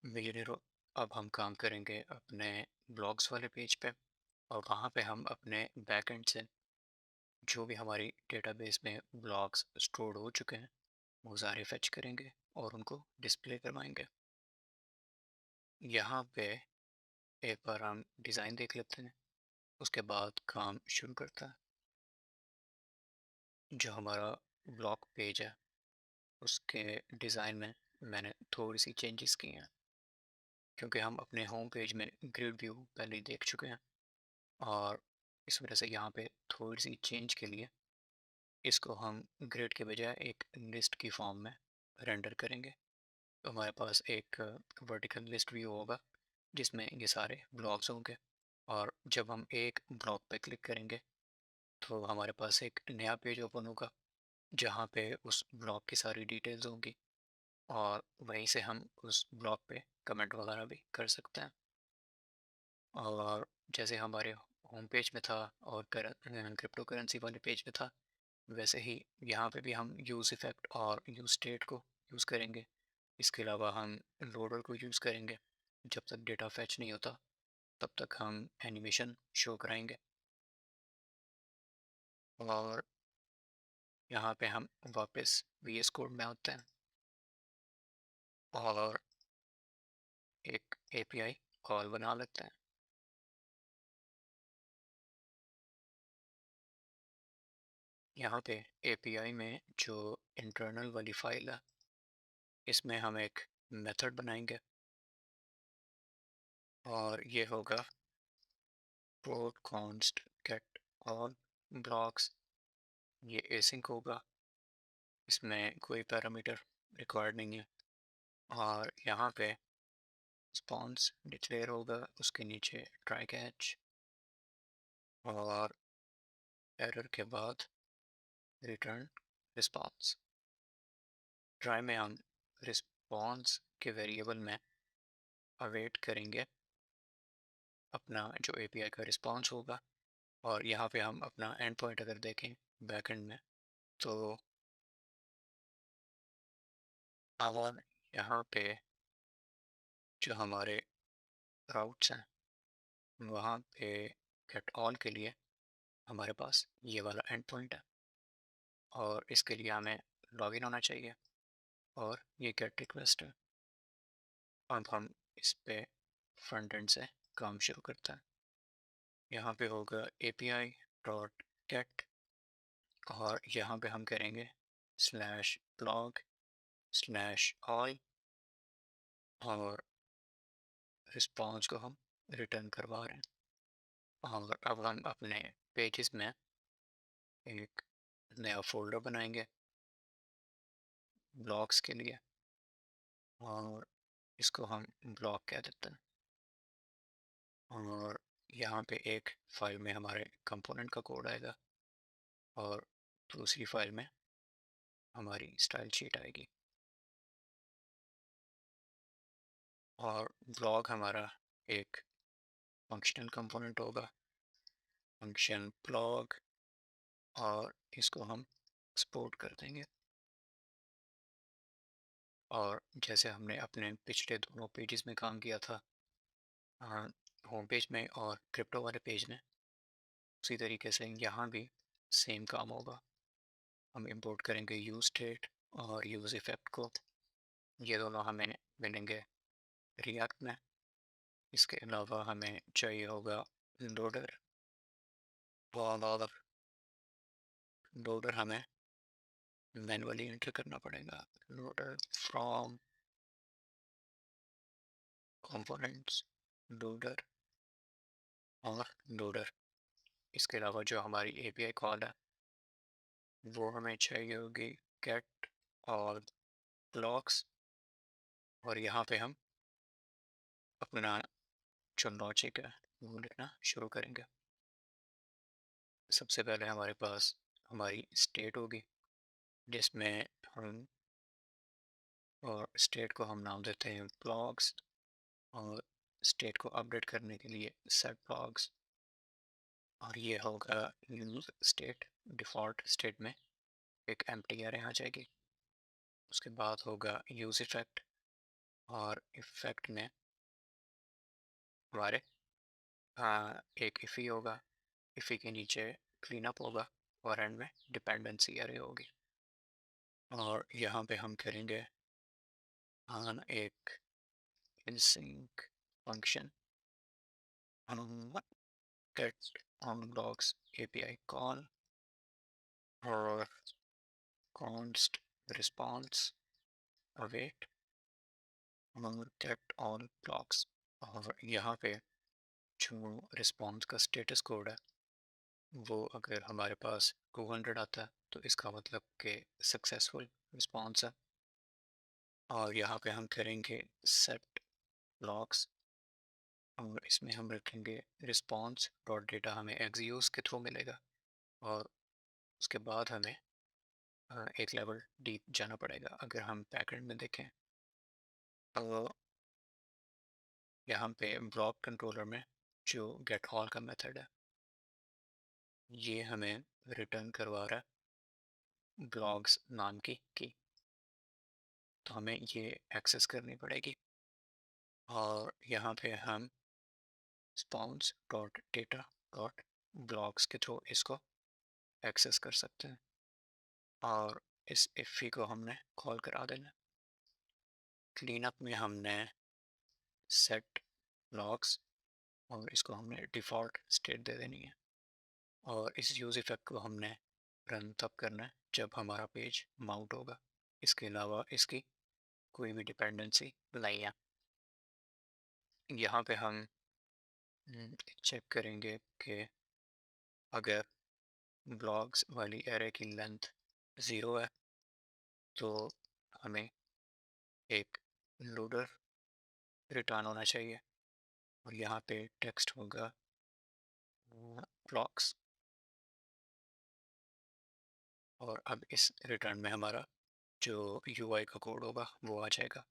Video अब हम काम करेंगे अपने ब्लॉग्स वाले पेज पे और वहाँ पे हम अपने बैकएंड से जो भी हमारी डेटाबेस में ब्लॉग्स स्टोर हो चुके हैं वो सारे फेच करेंगे और उनको डिस्प्ले करवाएंगे। यहाँ पे एक बार हम डिज़ाइन देख लेते हैं, उसके बाद काम शुरू करता है। जो हमारा ब्लॉग पेज है उसके डिज़ाइन में मैंने थोड़ी सी चेंजेस की हैं, क्योंकि हम अपने होम पेज में ग्रिड व्यू पहले ही देख चुके हैं और इस वजह से यहाँ पे थोड़ी सी चेंज के लिए इसको हम ग्रिड के बजाय एक लिस्ट की फॉर्म में रेंडर करेंगे। तो हमारे पास एक वर्टिकल लिस्ट व्यू होगा जिसमें ये सारे ब्लॉक्स होंगे, और जब हम एक ब्लॉक पे क्लिक करेंगे तो हमारे पास एक नया पेज ओपन होगा जहाँ पे उस ब्लॉक की सारी डिटेल्स होंगी, और वहीं से हम उस ब्लॉक पे कमेंट वगैरह भी कर सकते हैं। और जैसे हमारे होम पेज में था और क्रिप्टो करेंसी वाले पेज में था, वैसे ही यहाँ पे भी हम यूज़ इफ़ेक्ट और यूज़ स्टेट को यूज़ करेंगे। इसके अलावा हम लोडर को यूज़ करेंगे। जब तक डेटा फैच नहीं होता तब तक हम एनिमेशन शो कराएंगे। और यहाँ पे हम वापस VS कोड में आते हैं और एक API कॉल बना लेते हैं। यहाँ पे API में जो इंटरनल वाली फाइल है इसमें हम एक मेथड बनाएंगे और ये होगा port const get all blocks। ये एसिंक होगा, इसमें कोई पैरामीटर रिक्वायर्ड नहीं है। और यहाँ पे रिस्पॉन्स डिक्लेयर होगा, उसके नीचे ट्राई कैच और एरर के बाद रिटर्न रिस्पॉन्स। ट्राई में हम रिस्पॉन्स के वेरिएबल में अवेट करेंगे अपना जो API का रिस्पॉन्स होगा। और यहाँ पे हम अपना एंड पॉइंट अगर देखें बैकएंड में तो अब यहाँ पे जो हमारे राउट्स हैं वहाँ पे गेट ऑल के लिए हमारे पास ये वाला एंड पॉइंट है, और इसके लिए हमें लॉगिन होना चाहिए और ये गेट रिक्वेस्ट है। अब हम इस पे फ्रंट एंड से काम शुरू करते हैं। यहाँ पे होगा API डॉट गेट और यहाँ पे हम करेंगे स्लैश ब्लॉग स्लैश ऑल और रिस्पॉन्स को हम रिटर्न करवा रहे हैं। और अब हम अपने पेजेस में एक नया फोल्डर बनाएंगे ब्लॉग्स के लिए और इसको हम ब्लॉग कह देते हैं। और यहाँ पे एक फाइल में हमारे कंपोनेंट का कोड आएगा और दूसरी फाइल में हमारी स्टाइल शीट आएगी। और ब्लॉग हमारा एक फंक्शनल कंपोनेंट होगा, फंक्शन ब्लॉग, और इसको हम एक्सपोर्ट कर देंगे। और जैसे हमने अपने पिछले दोनों पेजेस में काम किया था, होम पेज में और क्रिप्टो वाले पेज में, उसी तरीके से यहाँ भी सेम काम होगा। हम इंपोर्ट करेंगे यूज स्टेट और यूज इफेक्ट को। ये दोनों हमें मिलेंगे रिएक्ट में। इसके अलावा हमें चाहिए होगा लोडर। और लोडर हमें मैनुअली एंटर करना पड़ेगा, लोडर फ्रॉम कंपोनेंट्स लोडर और लोडर। इसके अलावा जो हमारी API कॉल है वो हमें चाहिए होगी गेट और ब्लॉक्स। और यहाँ पे हम अपना जो लॉजिक है वो लिखना शुरू करेंगे। सबसे पहले हमारे पास हमारी स्टेट होगी जिसमें हम, और स्टेट को हम नाम देते हैं ब्लॉग्स, और स्टेट को अपडेट करने के लिए सेट ब्लॉग्स। और ये होगा यूज स्टेट। डिफ़ॉल्ट स्टेट में एक एम्प्टी एरे आ जाएगी। उसके बाद होगा यूज इफेक्ट, और इफेक्ट में हमारे हाँ एक इफ़ी होगा, इफ़ी के नीचे क्लीन अप होगा और एंड में डिपेंडेंसी एरे होगी। और यहाँ पे हम करेंगे ऑन एक async function get on blocks API call और const response await get all blocks। और यहाँ पे जो रिस्पॉन्स का स्टेटस कोड है वो अगर हमारे पास 200 आता है तो इसका मतलब कि सक्सेसफुल रिस्पॉन्स है। और यहाँ पे हम करेंगे सेट ब्लॉक्स और इसमें हम रखेंगे रिस्पॉन्स डॉट डेटा हमें एक्सियोस के थ्रू मिलेगा। और उसके बाद हमें एक लेवल डीप जाना पड़ेगा। अगर हम बैकएंड में देखें तो यहाँ पे ब्लॉक कंट्रोलर में जो गेट ऑल का मेथड है ये हमें रिटर्न करवा रहा है ब्लॉग्स नाम की। तो हमें ये एक्सेस करनी पड़ेगी और यहाँ पे हम spawns dot data dot blogs के थ्रू इसको एक्सेस कर सकते हैं। और इस इफ़ी को हमने कॉल करा देना। क्लीन अप में हमने सेट ब्लॉग्स और इसको हमने डिफ़ॉल्ट स्टेट दे देनी है। और इस यूज़ इफ़ेक्ट को हमने रन तब करना है जब हमारा पेज माउंट होगा। इसके अलावा इसकी कोई भी डिपेंडेंसी नहीं है। यहाँ पे हम चेक करेंगे कि अगर ब्लॉग्स वाली एरे की लेंथ 0 है तो हमें एक लोडर रिटर्न होना चाहिए और यहाँ पे टेक्स्ट होगा ब्लॉक्स। और अब इस रिटर्न में हमारा जो यूआई का कोड होगा वो आ जाएगा।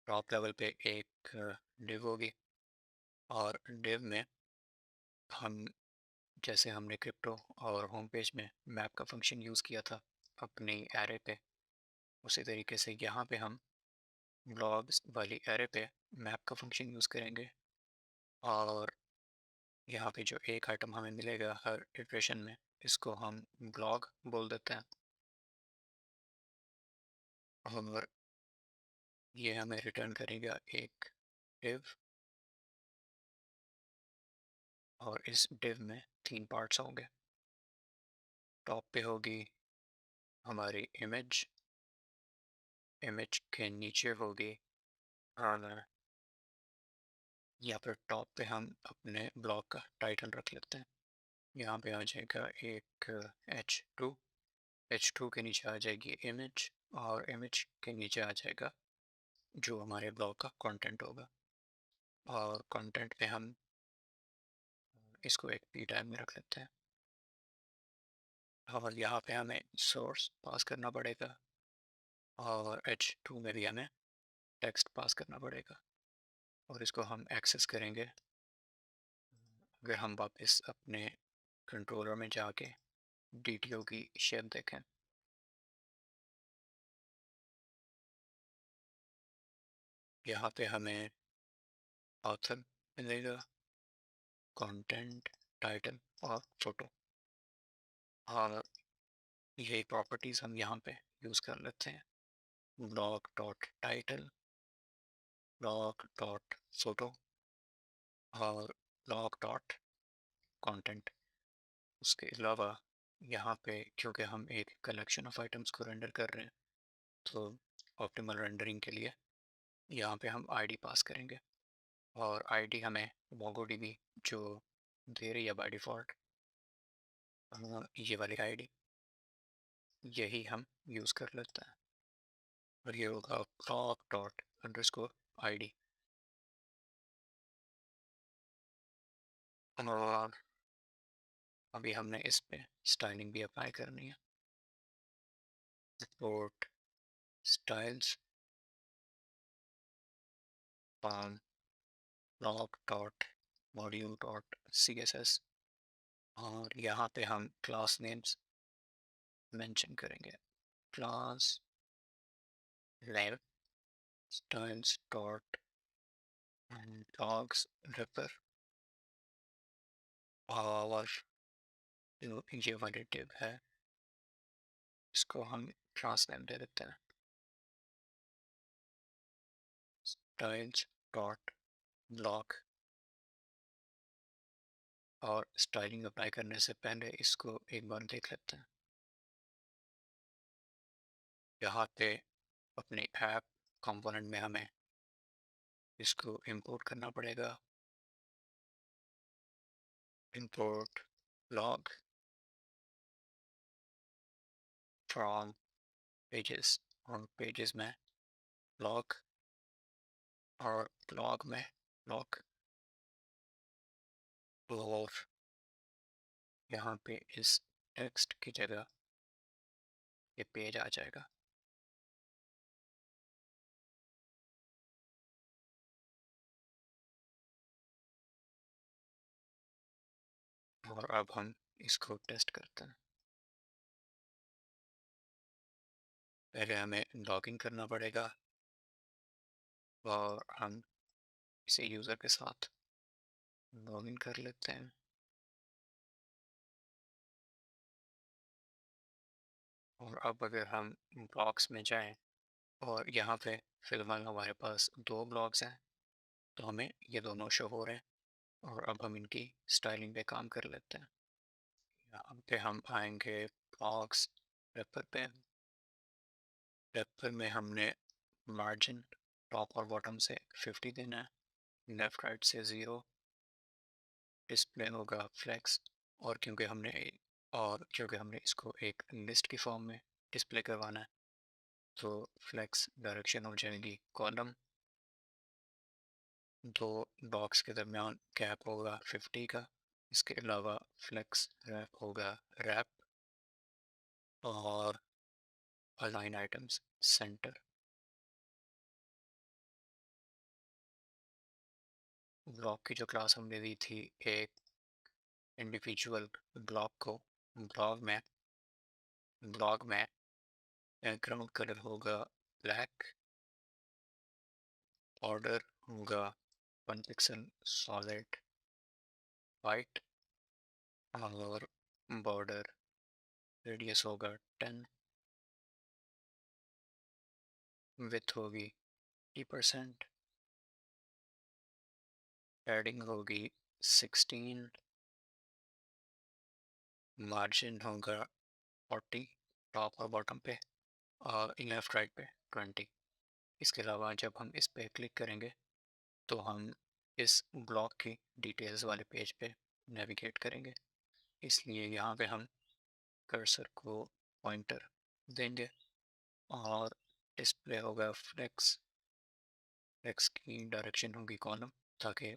टॉप लेवल पे एक डिव होगी और डिव में हम जैसे हमने क्रिप्टो और होम पेज में मैप का फंक्शन यूज़ किया था अपनी एरे पे, उसी तरीके से यहाँ पे हम ब्लॉग्स वाली एरे पे मैप का फंक्शन यूज़ करेंगे। और यहाँ पे जो एक आइटम हमें मिलेगा हर इटरेशन में इसको हम ब्लॉग बोल देते हैं और ये हमें रिटर्न करेगा एक डिव। और इस डिव में 3 पार्ट्स होंगे। टॉप पे होगी हमारी इमेज, इमेज के नीचे होगी और या फिर टॉप पे हम अपने ब्लॉग का टाइटल रख लेते हैं। यहाँ पे आ जाएगा एक h2, h2 के नीचे आ जाएगी इमेज और इमेज के नीचे आ जाएगा जो हमारे ब्लॉग का कंटेंट होगा। और कंटेंट पे हम इसको एक पी टैग में रख लेते हैं और यहाँ पे हमें सोर्स पास करना पड़ेगा और h2 में भी हमें टेक्स्ट पास करना पड़ेगा। और इसको हम एक्सेस करेंगे अगर हम वापस अपने कंट्रोलर में जाके DTO की शेप देखें। यहाँ पे हमें ऑथर मिलेगा, कंटेंट, टाइटल और फोटो। और यही प्रॉपर्टीज़ हम यहाँ पे यूज़ कर लेते हैं। Blog dot title, blog dot photo और ब्लॉग डॉट कंटेंट। उसके अलावा यहाँ पे क्योंकि हम एक कलेक्शन ऑफ आइटम्स को रेंडर कर रहे हैं तो ऑप्टिमल रेंडरिंग के लिए यहाँ पे हम आईडी पास करेंगे। और आईडी हमें मोंगोडीबी जो दे रही है बाय डिफ़ॉल्ट ये वाली आईडी यही हम यूज़ कर लेते हैं। और ये होगा ब्लॉग डॉट अंडरस्कोर ID। और अभी हमने इस पे स्टाइलिंग भी अप्लाई करनी है। Support styles from blog dot module dot CSS। और यहाँ पे हम क्लास नेम्स मेंशन करेंगे। क्लास लेव स्टाइल्स डॉट डॉग्स रेपर और जो ये वाली टिप है इसको हम क्लास नेम दे देते हैं स्टाइल्स डॉट ब्लॉक। और स्टाइलिंग अप्लाई करने से पहले इसको एक बार देख लेते हैं। यहाँ पे अपनी ऐप कंपोनेंट में हमें इसको इंपोर्ट करना पड़ेगा। इंपोर्ट लॉग फ्रॉम पेजेस और पेजेस में लॉग और लॉग में लॉग और यहाँ पे इस टेक्स्ट की जगह ये पेज आ जाएगा। और अब हम इसको टेस्ट करते हैं। पहले हमें लॉगिन करना पड़ेगा और हम इसे यूज़र के साथ लॉगिन कर लेते हैं। और अब अगर हम ब्लॉग्स में जाएं और यहाँ पे फिलहाल हमारे पास दो ब्लॉग्स हैं तो हमें ये दोनों शो हो रहे हैं। और अब हम इनकी स्टाइलिंग पे काम कर लेते हैं। यहाँ पे हम आएंगे ब्लॉग्स रेपर पे। रेपर में हमने मार्जिन टॉप और बॉटम से 50 देना है, लेफ़्ट राइट से 0, डिस्प्ले होगा फ्लेक्स। और क्योंकि हमने इसको एक लिस्ट की फॉर्म में डिस्प्ले करवाना है तो फ्लेक्स डायरेक्शन हो जाएगी कॉलम। दो बॉक्स के दरमियान गैप होगा 50 का। इसके अलावा फ्लेक्स रैप होगा रैप और अलाइन आइटम्स सेंटर। ब्लॉक की जो क्लास हमने दी थी एक इंडिविजुअल ब्लॉक को ब्लॉग में बैकग्राउंड कलर होगा ब्लैक, बॉर्डर होगा 1 पिक्सल सॉलिड वाइट और बॉर्डर रेडियस होगा 10, विथ होगी 50%, पैडिंग होगी 16, मार्जिन होगा 40 टॉप और बॉटम पे और लेफ्ट राइट पे 20। इसके अलावा जब हम इस पे क्लिक करेंगे तो हम इस ब्लॉक की डिटेल्स वाले पेज पे नेविगेट करेंगे। इसलिए यहाँ पे हम कर्सर को पॉइंटर देंगे और डिस्प्ले होगा फ्लेक्स। फ्लेक्स की डायरेक्शन होगी कॉलम ताकि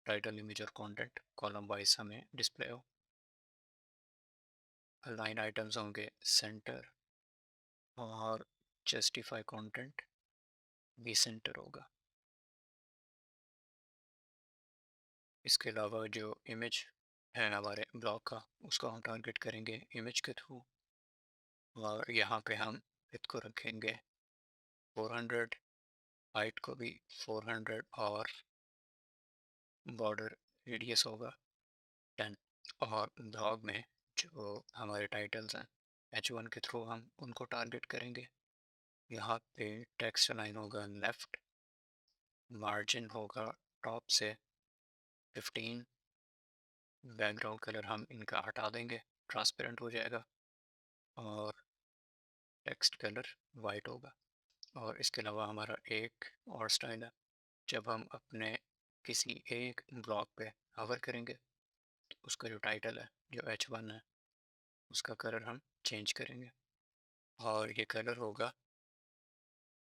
टाइटल इमेज और कंटेंट कॉलम वाइज हमें डिस्प्ले हो। लाइन आइटम्स होंगे सेंटर और जस्टिफाई कंटेंट भी सेंटर होगा। इसके अलावा जो इमेज है हमारे ब्लॉग का उसको हम टारगेट करेंगे इमेज के थ्रू। और यहाँ पे हम विड्थ को रखेंगे 400, हाइट को भी 400 और बॉर्डर रेडियस होगा 10। और ब्लॉग में जो हमारे टाइटल्स हैं H1 के थ्रू हम उनको टारगेट करेंगे। यहाँ पे टेक्स्ट लाइन होगा लेफ्ट, मार्जिन होगा टॉप से 15, बैकग्राउंड कलर हम इनका हटा देंगे, ट्रांसपेरेंट हो जाएगा और टेक्स्ट कलर वाइट होगा। और इसके अलावा हमारा एक और स्टाइल है, जब हम अपने किसी एक ब्लॉग पे हवर करेंगे तो उसका जो टाइटल है जो H1 है उसका कलर हम चेंज करेंगे और ये कलर होगा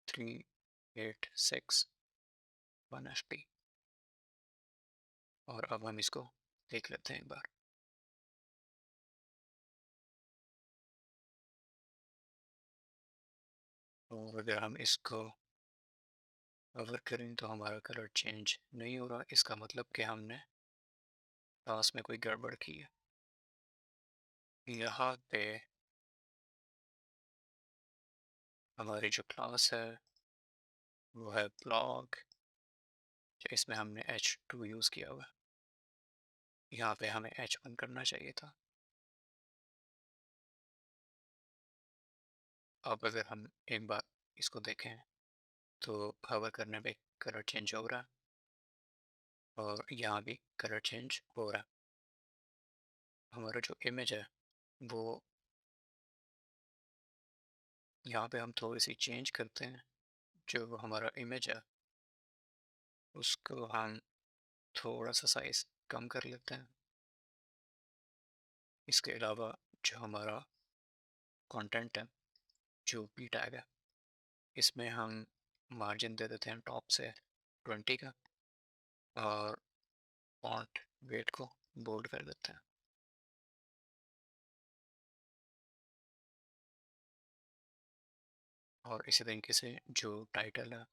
3861FP। और अब हम इसको देख लेते हैं एक बार। और अगर हम इसको कवर करें तो हमारा कलर चेंज नहीं हो रहा, इसका मतलब कि हमने क्लास में कोई गड़बड़ की है। यहाँ पे हमारी जो क्लास है वो है ब्लॉग। इसमें हमने H2 यूज़ किया हुआ है। यहाँ पे हमें H1 करना चाहिए था। अब अगर हम एक बार इसको देखें तो हवर करने पे कलर चेंज हो रहा है और यहाँ भी कलर चेंज हो रहा है। हमारा जो इमेज है वो यहाँ पे हम थोड़ी सी चेंज करते हैं। जो हमारा इमेज है उसको हम थोड़ा सा साइज कम कर लेते हैं। इसके अलावा जो हमारा कंटेंट है, जो पी टैग है, इसमें हम मार्जिन दे देते हैं टॉप से 20 का और फॉन्ट वेट को बोल्ड कर देते हैं। और इसी तरीके से जो टाइटल है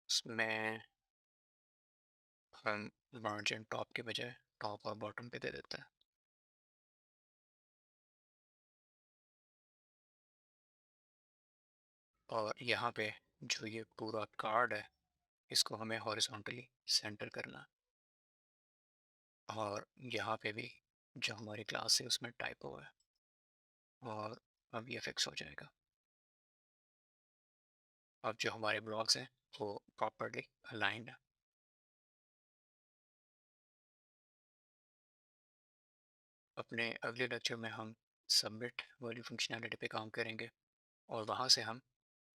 उसमें हम मार्जिन टॉप के बजाय टॉप और बॉटम पे दे देते हैं। और यहाँ पे जो ये पूरा कार्ड है इसको हमें हॉरिजॉन्टली सेंटर करना। और यहाँ पे भी जो हमारी क्लास है उसमें टाइपो है और अब ये फिक्स हो जाएगा। अब जो हमारे ब्लॉग्स हैं वो प्रॉपरली अलाइंड है। अपने अगले लेक्चर में हम सबमिट वाली फंक्शनैलिटी पे काम करेंगे और वहाँ से हम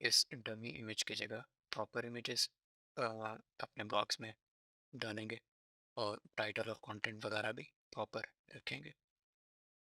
इस डमी इमेज की जगह प्रॉपर इमेजेस अपने ब्लॉग्स में डालेंगे और टाइटल और कंटेंट वगैरह भी प्रॉपर रखेंगे।